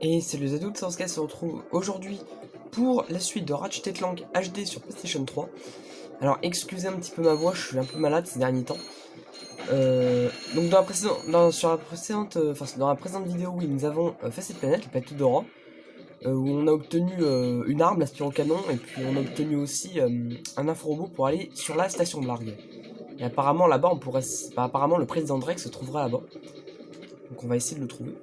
Et c'est le Zadou de Sasuke se retrouve aujourd'hui pour la suite de Ratchet & Clank HD sur PlayStation 3. Alors excusez un petit peu ma voix, je suis un peu malade ces derniers temps. Donc dans la précédente vidéo, oui, nous avons fait cette planète, la planète Dora, où on a obtenu une arme, l'aspirant canon, et puis on a obtenu aussi un info-robot pour aller sur la station de Largue. Et apparemment là-bas, apparemment le président Drake se trouvera là-bas. Donc on va essayer de le trouver.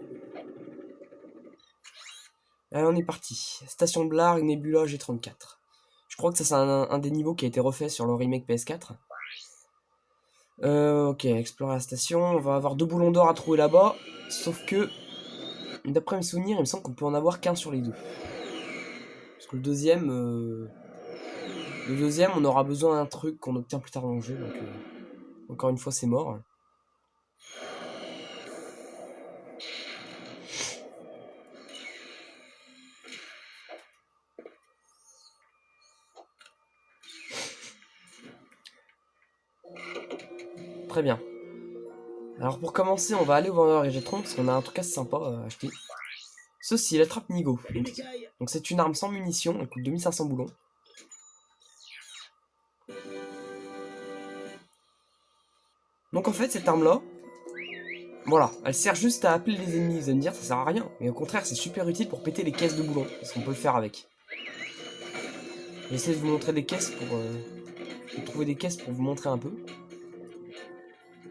Allez, on est parti. Station de Largue, Nebula, G34. Je crois que ça c'est un des niveaux qui a été refait sur le remake PS4. Ok, explorer la station. On va avoir 2 boulons d'or à trouver là-bas. Sauf que, d'après mes souvenirs, il me semble qu'on peut en avoir qu'un sur les deux. Parce que le deuxième, on aura besoin d'un truc qu'on obtient plus tard dans le jeu. Donc, encore une fois, c'est mort. Très bien. Alors pour commencer, on va aller au vendeur Gadgetron parce qu'on a un truc assez sympa à acheter. Ceci, la trappe Nigo. Donc c'est une arme sans munitions, elle coûte 2500 boulons. Donc en fait, cette arme-là, voilà, elle sert juste à appeler les ennemis. Vous allez me dire, ça sert à rien. Mais au contraire, c'est super utile pour péter les caisses de boulons, parce qu'on peut le faire avec. Je vais essayer de vous montrer des caisses pour... je vais trouver des caisses pour vous montrer un peu.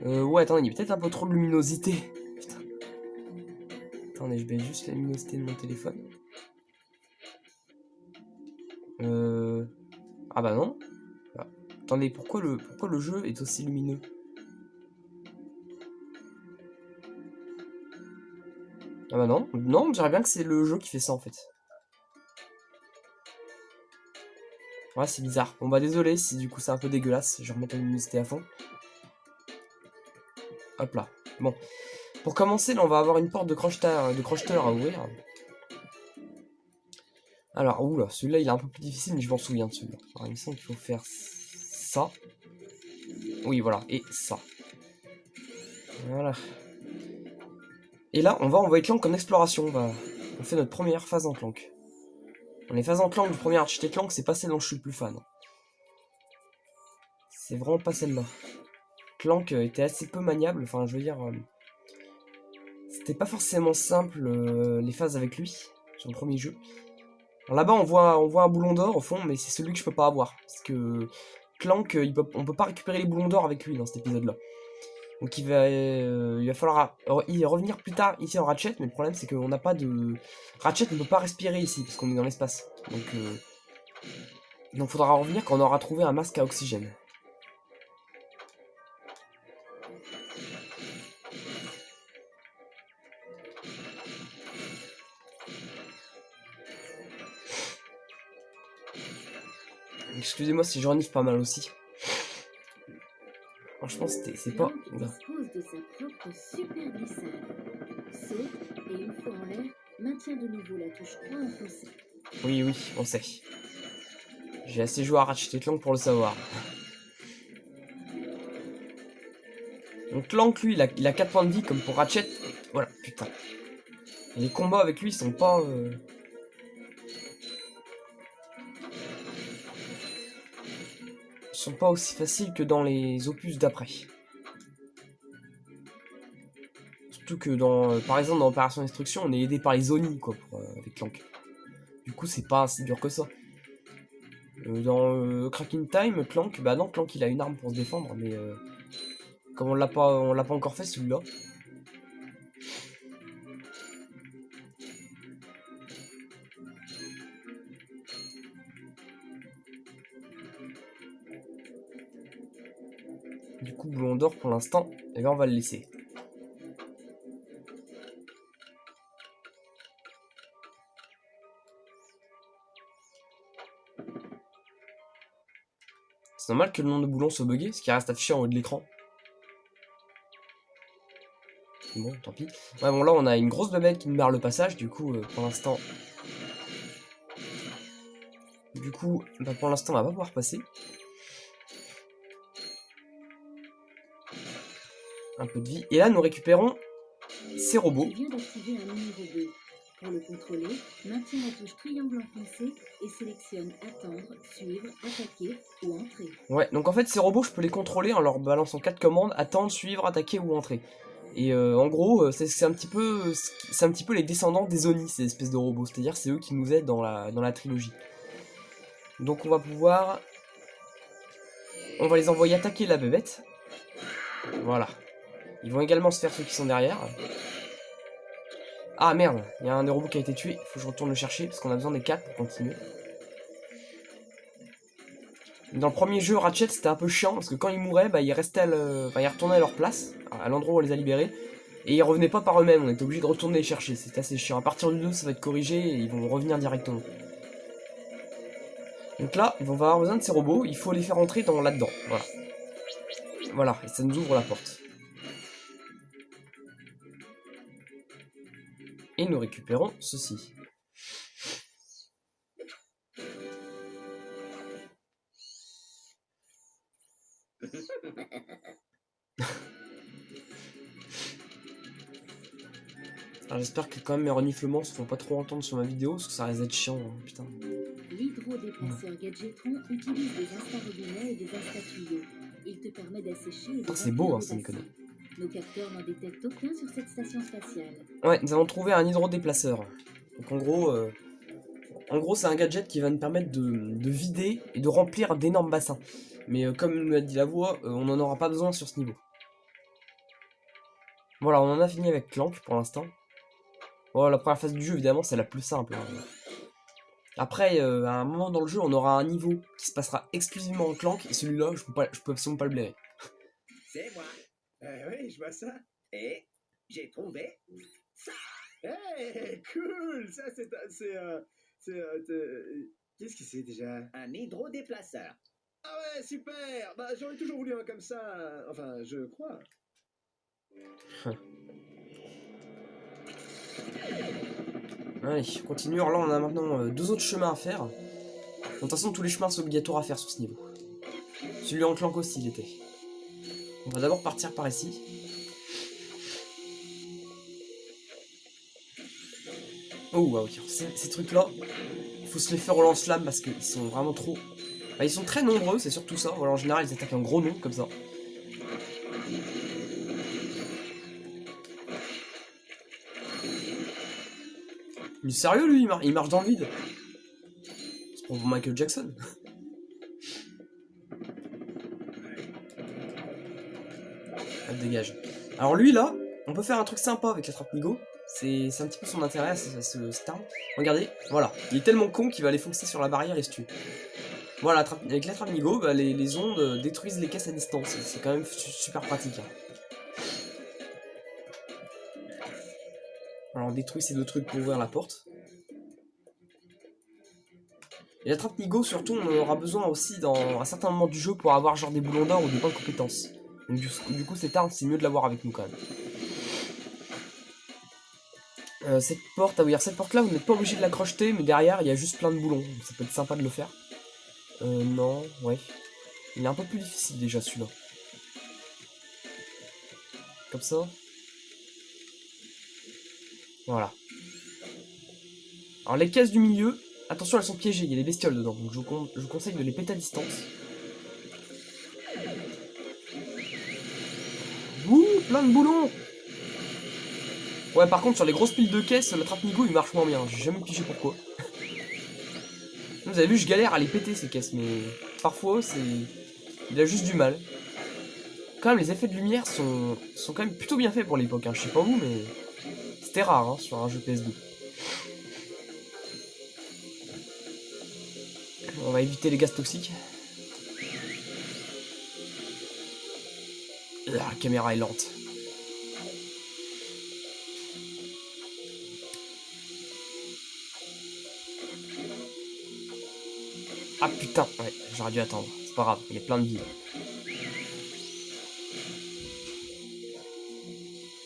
Ouais, attendez, il y a peut-être un peu trop de luminosité. Putain. Attendez, je baisse juste la luminosité de mon téléphone. Ah bah non. Ah. Attendez, pourquoi le jeu est aussi lumineux? Ah bah non. Non, on dirait bien que c'est le jeu qui fait ça en fait. Ouais, c'est bizarre. Bon bah désolé si du coup c'est un peu dégueulasse. Je vais remettre la luminosité à fond. Hop là. Bon. Pour commencer, là on va avoir une porte de crocheteur à ouvrir. Alors, oula, celui-là il est un peu plus difficile, mais je m'en souviens de celui-là. Alors il me semble qu'il faut faire ça. Oui, voilà, et ça. Voilà. Et là, on va envoyer Clank en exploration. On fait notre première phase en Clank. Les phases en Clank du premier Ratchet & Clank, c'est pas celle dont je suis le plus fan. C'est vraiment pas celle-là. Clank était assez peu maniable, enfin je veux dire... c'était pas forcément simple les phases avec lui, sur le premier jeu. Alors là-bas on voit un boulon d'or au fond, mais c'est celui que je peux pas avoir. Parce que Clank, on peut pas récupérer les boulons d'or avec lui dans cet épisode-là. Donc il va falloir y revenir plus tard ici en Ratchet, mais le problème c'est qu'on n'a pas de... Ratchet ne peut pas respirer ici, parce qu'on est dans l'espace. Donc faudra revenir quand on aura trouvé un masque à oxygène. Excusez-moi si je renifle pas mal aussi. Franchement, c'est pas... Oula. Dispose de sa propre super glissade. Saute et une fois en l'air, maintient de nouveau la touche croix enfoncée. Oui, on sait. J'ai assez joué à Ratchet & Clank pour le savoir. Donc Clank, lui, il a 4 points de vie comme pour Ratchet. Voilà, putain. Et les combats avec lui sont pas... sont pas aussi faciles que dans les opus d'après. Surtout que dans... par exemple, dans Opération Destruction, on est aidé par les Oni, quoi, avec Clank. Du coup, c'est pas si dur que ça. Dans Cracking Time, Clank, bah non, Clank, il a une arme pour se défendre, mais... comme on l'a pas encore fait, celui-là. Du coup, boulon d'or pour l'instant, et bien on va le laisser. C'est normal que le nom de boulon soit bugué, ce qui reste affiché en haut de l'écran. Bon, tant pis. Ouais, bon, là, on a une grosse bébête qui nous barre le passage, du coup, pour l'instant... Du coup, bah, pour l'instant, on va pas pouvoir passer. Un peu de vie. Et là, nous récupérons ces robots. Tu viens d'activer un mini-robot. Pour le contrôler, maintiens la touche triangle enfoncé et sélectionne attendre, suivre, attaquer ou entrer. Ouais, donc en fait, ces robots, je peux les contrôler en leur balançant 4 commandes, attendre, suivre, attaquer ou entrer. Et en gros, c'est un petit peu les descendants des Oni, ces espèces de robots. C'est-à-dire, c'est eux qui nous aident dans la trilogie. Donc on va pouvoir... On va les envoyer attaquer la bébête. Voilà. Ils vont également se faire ceux qui sont derrière. Ah merde, il y a un des robots qui a été tué. Il faut que je retourne le chercher parce qu'on a besoin des 4 pour continuer. Dans le premier jeu, Ratchet, c'était un peu chiant parce que quand ils mouraient, bah, ils restaient ils retournaient à leur place, à l'endroit où on les a libérés. Et ils revenaient pas par eux-mêmes, on était obligé de retourner les chercher. C'était assez chiant. À partir du 2, ça va être corrigé et ils vont revenir directement. Donc là, on va avoir besoin de ces robots. Il faut les faire entrer là-dedans. Voilà. Voilà, et ça nous ouvre la porte. Et nous récupérons ceci. Alors j'espère que quand même mes reniflements se font pas trop entendre sur ma vidéo, parce que ça risque d'être chiant, hein, putain. L'hydrodépasseur Gadgetron utilise des insta-robinets et des insta-tuyaux. Il te permet d'assécher et de C'est beau, hein, remplir ça le me connaît. bassin. Nos capteurs n'en détectent aucun sur cette station spatiale. Ouais, nous avons trouvé un hydrodéplaceur. Donc en gros c'est un gadget qui va nous permettre de vider et de remplir d'énormes bassins. Mais comme nous l'a dit la voix, on n'en aura pas besoin sur ce niveau. Voilà, on en a fini avec Clank pour l'instant. Bon, la première phase du jeu, évidemment, c'est la plus simple. Hein. Après, à un moment dans le jeu, on aura un niveau qui se passera exclusivement en Clank, et celui-là, je peux absolument pas le blairer. C'est moi. Oui, je vois ça. Et j'ai trouvé ça. Hey, cool. Ça, qu'est-ce que c'est déjà? Un hydrodéplaceur. Ah ouais, super. Bah, j'aurais toujours voulu un comme ça. Enfin, je crois. Allez, on continue. Alors là, on a maintenant 2 autres chemins à faire. De toute façon, tous les chemins sont obligatoires à faire sur ce niveau. Celui en Clank aussi, il était. On va d'abord partir par ici. Oh, wow, ces trucs-là, il faut se les faire au lance-flamme parce qu'ils sont vraiment trop... Bah, ils sont très nombreux, c'est surtout ça. Voilà, en général, ils attaquent un gros nom, comme ça. Il est sérieux, lui, il marche dans le vide. C'est pour Michael Jackson. Elle dégage. Alors lui, là, on peut faire un truc sympa avec la trappe Nigo. C'est un petit peu son intérêt à cette arme. Regardez, voilà. Il est tellement con qu'il va aller foncer sur la barrière et se tuer. Voilà, avec la trappe Nigo, bah, les ondes détruisent les caisses à distance. C'est quand même super pratique. Hein. Alors on détruit ces 2 trucs pour ouvrir la porte. Et la trappe Nigo, surtout, on en aura besoin aussi dans un certain moment du jeu pour avoir genre des boulons d'or ou des points de compétences. Donc du coup, cette arme, c'est mieux de l'avoir avec nous quand même. Cette porte, ah oui, alors cette porte là, vous n'êtes pas obligé de la crocheter, mais derrière il y a juste plein de boulons, donc ça peut être sympa de le faire. Non, ouais. Il est un peu plus difficile déjà celui-là. Comme ça. Voilà. Alors les caisses du milieu, attention, elles sont piégées, il y a des bestioles dedans, donc je vous conseille de les péter à distance. Ouh, plein de boulons. Ouais, par contre, sur les grosses piles de caisses, la trappe Nigo, il marche moins bien. J'ai jamais pigé pourquoi. Vous avez vu, je galère à les péter, ces caisses, mais parfois, il a juste du mal. Quand même, les effets de lumière sont quand même plutôt bien faits pour l'époque. Hein. Je sais pas vous, mais c'était rare hein, sur un jeu PS2. On va éviter les gaz toxiques. La caméra est lente. Ah putain, ouais, j'aurais dû attendre. C'est pas grave, il y a plein de vies.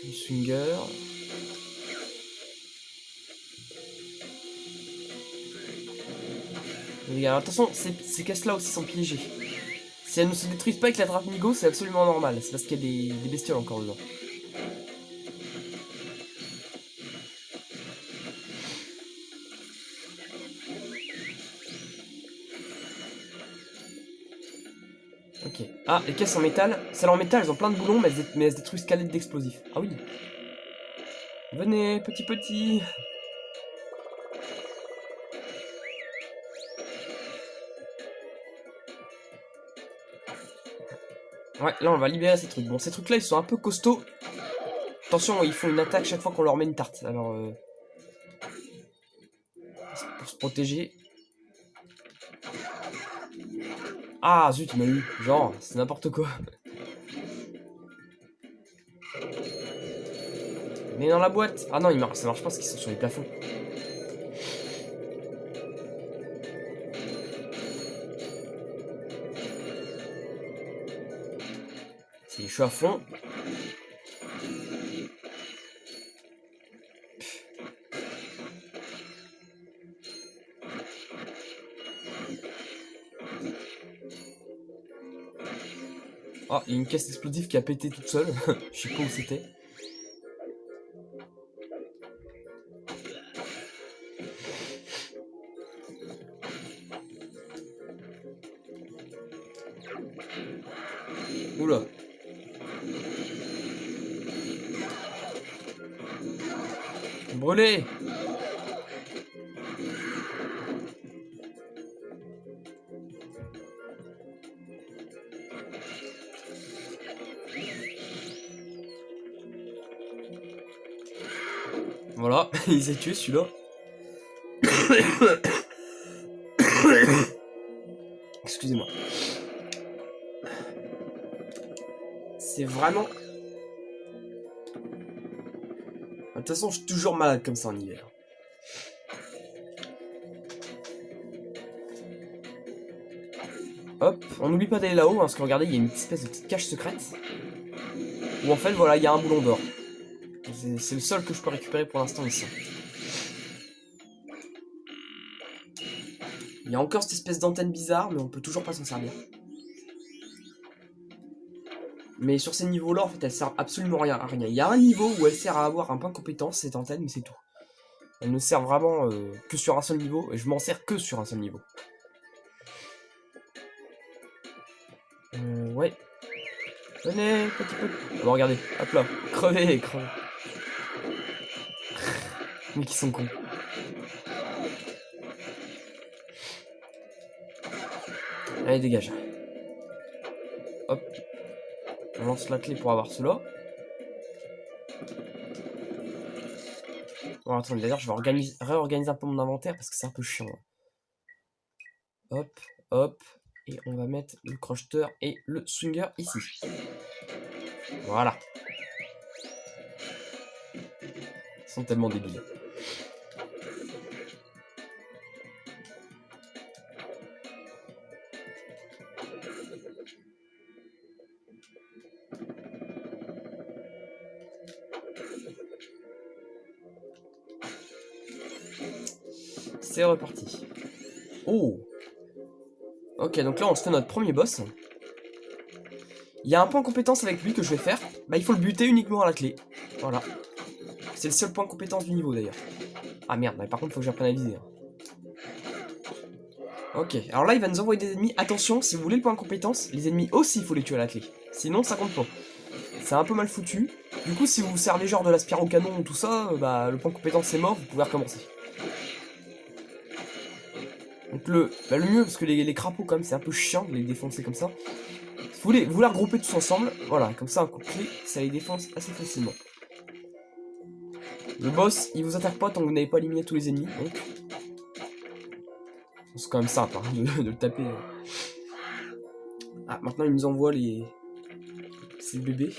Le swinger. Regarde, attention, ces caisses-là aussi sont piégées. Si elles ne se détruisent pas avec la trappe Nigo, c'est absolument normal. C'est parce qu'il y a des bestioles encore dedans. Ah, les caisses en métal. Celles en métal, elles ont plein de boulons, mais elles se détruisent qu'à l'aide d'explosifs. Ah oui. Venez, petit. Ouais, là, on va libérer ces trucs. Bon, ces trucs-là, ils sont un peu costauds. Attention, ils font une attaque chaque fois qu'on leur met une tarte. Alors, pour se protéger. Ah, zut, il m'a eu. Genre, c'est n'importe quoi. Mais dans la boîte. Ah non, ça marche pas parce qu'ils sont sur les plafonds. C'est les cheveux à fond. Ah, il y a une caisse explosive qui a pété toute seule. Je sais pas où c'était. Oula. Brûlé. Voilà, il s'est tué celui-là. Excusez-moi. C'est vraiment... De toute façon, je suis toujours malade comme ça en hiver. Hop, on n'oublie pas d'aller là-haut, hein, parce que regardez, il y a une espèce de petite cache secrète. Où en fait, voilà, il y a un boulon d'or. C'est le seul que je peux récupérer pour l'instant ici. Il y a encore cette espèce d'antenne bizarre, mais on peut toujours pas s'en servir. Mais sur ces niveaux-là, en fait, elle sert absolument à rien. Il y a un niveau où elle sert à avoir un point de compétence, cette antenne, mais c'est tout. Elle ne sert vraiment que sur un seul niveau, et je m'en sers que sur un seul niveau. Ouais. Venez, petit peu. Bon, regardez, hop là, crevez. Mais qui sont cons. Allez, dégage. Hop. On lance la clé pour avoir cela. Bon, attendez, d'ailleurs, je vais réorganiser un peu mon inventaire parce que c'est un peu chiant. Là. Hop. Et on va mettre le crocheteur et le swinger ici. Voilà. Ils sont tellement débiles. C'est reparti. Oh. Ok, donc là on se fait notre premier boss. Il y a un point de compétence avec lui que je vais faire. Bah il faut le buter uniquement à la clé. Voilà. C'est le seul point de compétence du niveau d'ailleurs. Ah merde, mais par contre faut que j'apprenne à viser. Hein. Ok, alors là il va nous envoyer des ennemis. Attention, si vous voulez le point de compétence, les ennemis aussi il faut les tuer à la clé. Sinon ça compte pas. C'est un peu mal foutu. Du coup si vous vous servez genre de l'aspire au canon ou tout ça, bah le point de compétence est mort, vous pouvez recommencer. Donc le mieux, parce que les crapauds quand même c'est un peu chiant de les défoncer comme ça. Vous les regrouper tous ensemble, voilà, comme ça un coup de clé, ça les défonce assez facilement. Le boss, il vous attaque pas tant que vous n'avez pas éliminé tous les ennemis, donc... C'est quand même simple hein, de le taper. Ah, maintenant il nous envoie ces bébés.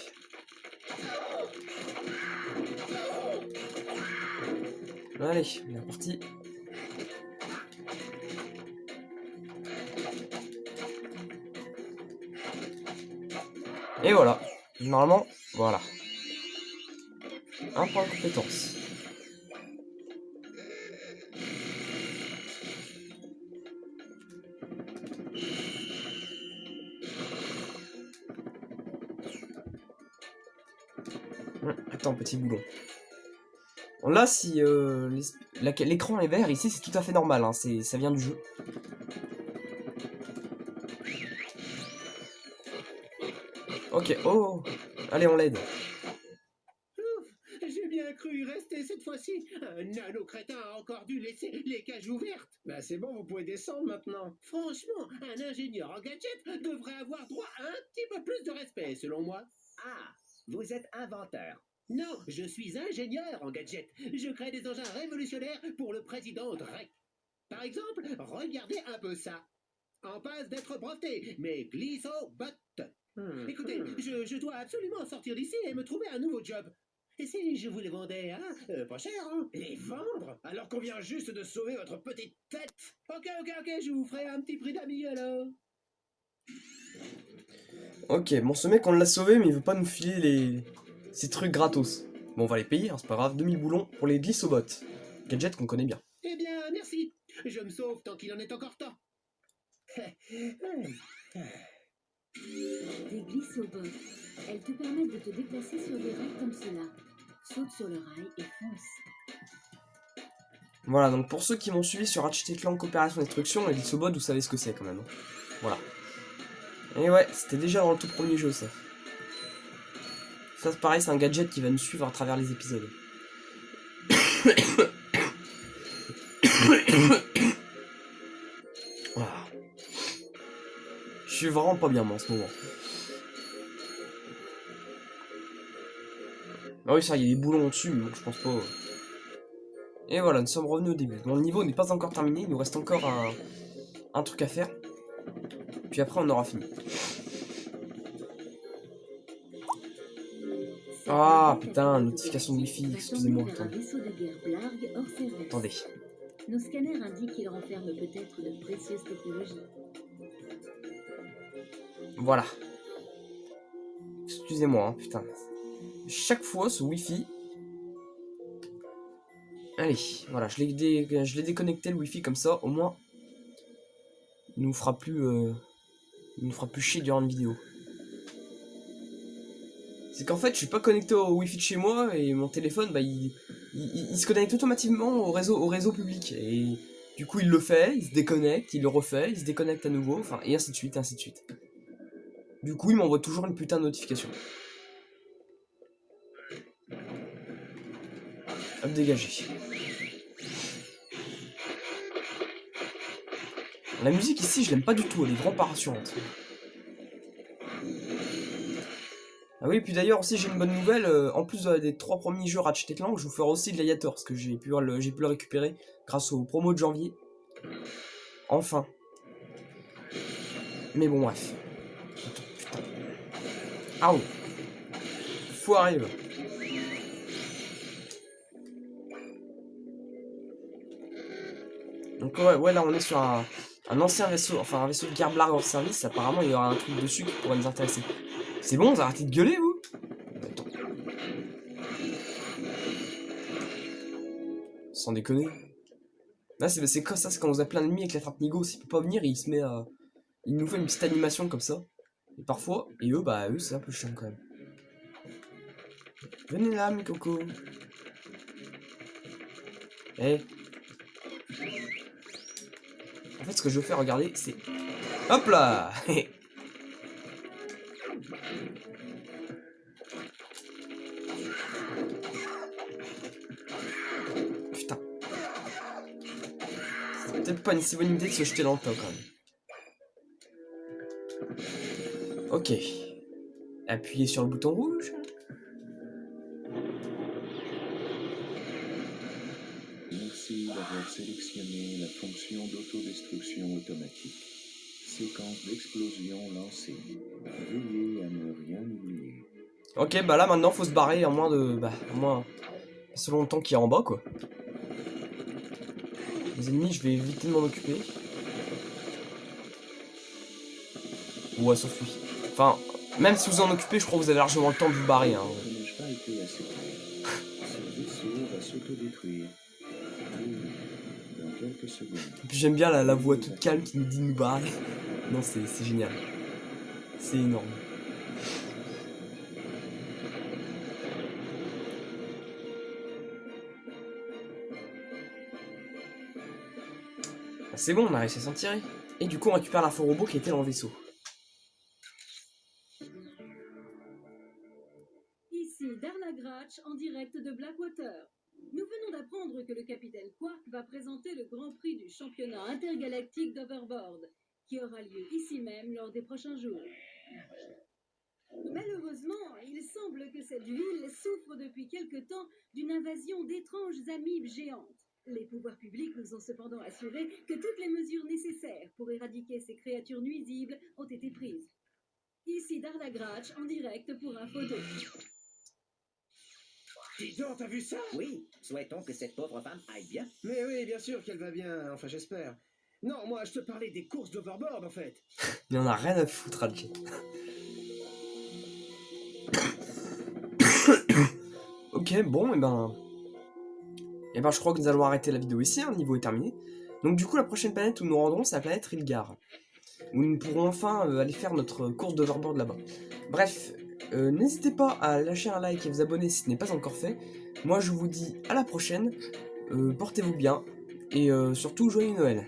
Allez, on est parti. Et voilà. Normalement, voilà. Un point de compétence. Attends, petit boulon. Bon, là, si l'écran est vert, ici, c'est tout à fait normal. Hein, ça vient du jeu. Ok, oh. Allez, on l'aide. J'ai bien cru y rester cette fois-ci. Un nano-crétin a encore dû laisser les cages ouvertes. Bah c'est bon, vous pouvez descendre maintenant. Franchement, un ingénieur en gadget devrait avoir droit à un petit peu plus de respect, selon moi. Ah, vous êtes inventeur. Non, je suis ingénieur en gadget. Je crée des engins révolutionnaires pour le président Drake. Par exemple, regardez un peu ça. En passe d'être breveté, mais glisse au bot. Écoutez, je dois absolument sortir d'ici et me trouver un nouveau job. Et si je vous les vendais, hein, pas cher, hein? Les vendre? Alors qu'on vient juste de sauver votre petite tête. Ok, je vous ferai un petit prix d'amis alors. Ok, bon, ce mec, on l'a sauvé, mais il veut pas nous filer ces trucs gratos. Bon, on va les payer, hein, c'est pas grave. 2000 boulons pour les glissobots. Gadget qu'on connaît bien. Eh bien, merci. Je me sauve tant qu'il en est encore temps. Des glissobots. Elles te permettent de te déplacer sur des rails comme cela. Saute sur le rail et fonce. Voilà, donc pour ceux qui m'ont suivi sur Ratchet & Clank Opération Destruction, les glissobots, vous savez ce que c'est quand même. Voilà. Et ouais, c'était déjà dans le tout premier jeu, ça. Ça, c'est pareil, c'est un gadget qui va nous suivre à travers les épisodes. Voilà. Je suis vraiment pas bien, moi, en ce moment. Ah oui, ça, il y a des boulons au-dessus, mais bon, je pense pas... Et voilà, nous sommes revenus au début. Bon, le niveau n'est pas encore terminé, il nous reste encore un truc à faire. Puis après, on aura fini. Ah, putain, notification de Wi-Fi, excusez-moi. Attendez. Nos scanners indiquent qu'il renferme peut-être de précieuses technologies. Voilà. Excusez-moi, hein, putain. Chaque fois, ce Wi-Fi... Allez, voilà, je l'ai déconnecté le Wi-Fi comme ça, au moins... Il nous fera plus... Il nous fera plus chier durant une vidéo. C'est qu'en fait, je suis pas connecté au Wi-Fi de chez moi, et mon téléphone, bah, il se connecte automatiquement au réseau public. Et du coup, il le fait, il se déconnecte, il le refait, il se déconnecte à nouveau, enfin, et ainsi de suite, ainsi de suite. Du coup, il m'envoie toujours une putain de notification. Hop, dégagé. La musique ici, je l'aime pas du tout, elle est vraiment pas rassurante. Ah oui, puis d'ailleurs aussi j'ai une bonne nouvelle, en plus des 3 premiers jeux Ratchet & Clank, je vous ferai aussi Gladiator, parce que j'ai pu le récupérer grâce aux promos de janvier. Enfin. Mais bon, bref. Attends, putain. Ah oh. Faut arriver. Donc ouais, là on est sur un ancien vaisseau, enfin un vaisseau de guerre Blarg hors service, apparemment il y aura un truc dessus qui pourrait nous intéresser. C'est bon, vous arrêtez de gueuler vous? Attends. Sans déconner. Là c'est comme ça, c'est quand vous appelez un ennemi avec la frappe Nigo, s'il peut pas venir, il se met à... Il nous fait une petite animation comme ça. Et parfois, et eux c'est un peu chiant quand même. Venez là mes cocos. Eh. En fait ce que je veux faire, regardez, c'est... Hop là. Putain. C'est peut-être pas une si bonne idée de se jeter dans le tas quand même. Ok. Appuyez sur le bouton rouge. Merci d'avoir sélectionné la fonction d'autodestruction automatique. Séquence d'explosion lancée. Veillez à ne rien oublier. Ok, bah là maintenant faut se barrer à moins de... Bah, à moins... Selon le temps qu'il y a en bas quoi. Les ennemis, je vais éviter de m'en occuper. Ouais, sauf lui. Enfin, même si vous en occupez, je crois que vous avez largement le temps de vous barrer. Hein. N'ai-je pas été assez clair? Ce vaisseau va s'autodétruire. Dans quelques secondes. Et puis j'aime bien la voix toute calme qui nous dit de nous barrer. Non, c'est génial. C'est énorme. Ah, c'est bon, on a réussi à s'en tirer. Et du coup, on récupère l'info robot qui était dans le vaisseau. Ici Darla Gratch en direct de Blackwater. Nous venons d'apprendre que le capitaine Quark va présenter le Grand Prix du championnat intergalactique d'Overboard, qui aura lieu ici même lors des prochains jours. Malheureusement, il semble que cette ville souffre depuis quelque temps d'une invasion d'étranges amibes géantes. Les pouvoirs publics nous ont cependant assuré que toutes les mesures nécessaires pour éradiquer ces créatures nuisibles ont été prises. Ici Darla Gratch en direct pour Info 2. Dis donc, t'as vu ça? Oui, souhaitons que cette pauvre femme aille bien. Mais oui, bien sûr qu'elle va bien, enfin j'espère. Non, moi je te parlais des courses d'overboard en fait. Il en a rien à foutre, Ratchet. Ok, bon, et ben je crois que nous allons arrêter la vidéo ici, hein, le niveau est terminé. Donc du coup, la prochaine planète où nous nous rendrons, c'est la planète Rilgar, où nous pourrons enfin aller faire notre course d'overboard là-bas. Bref, n'hésitez pas à lâcher un like et vous abonner si ce n'est pas encore fait. Moi, je vous dis à la prochaine, portez-vous bien, et surtout, joyeux Noël.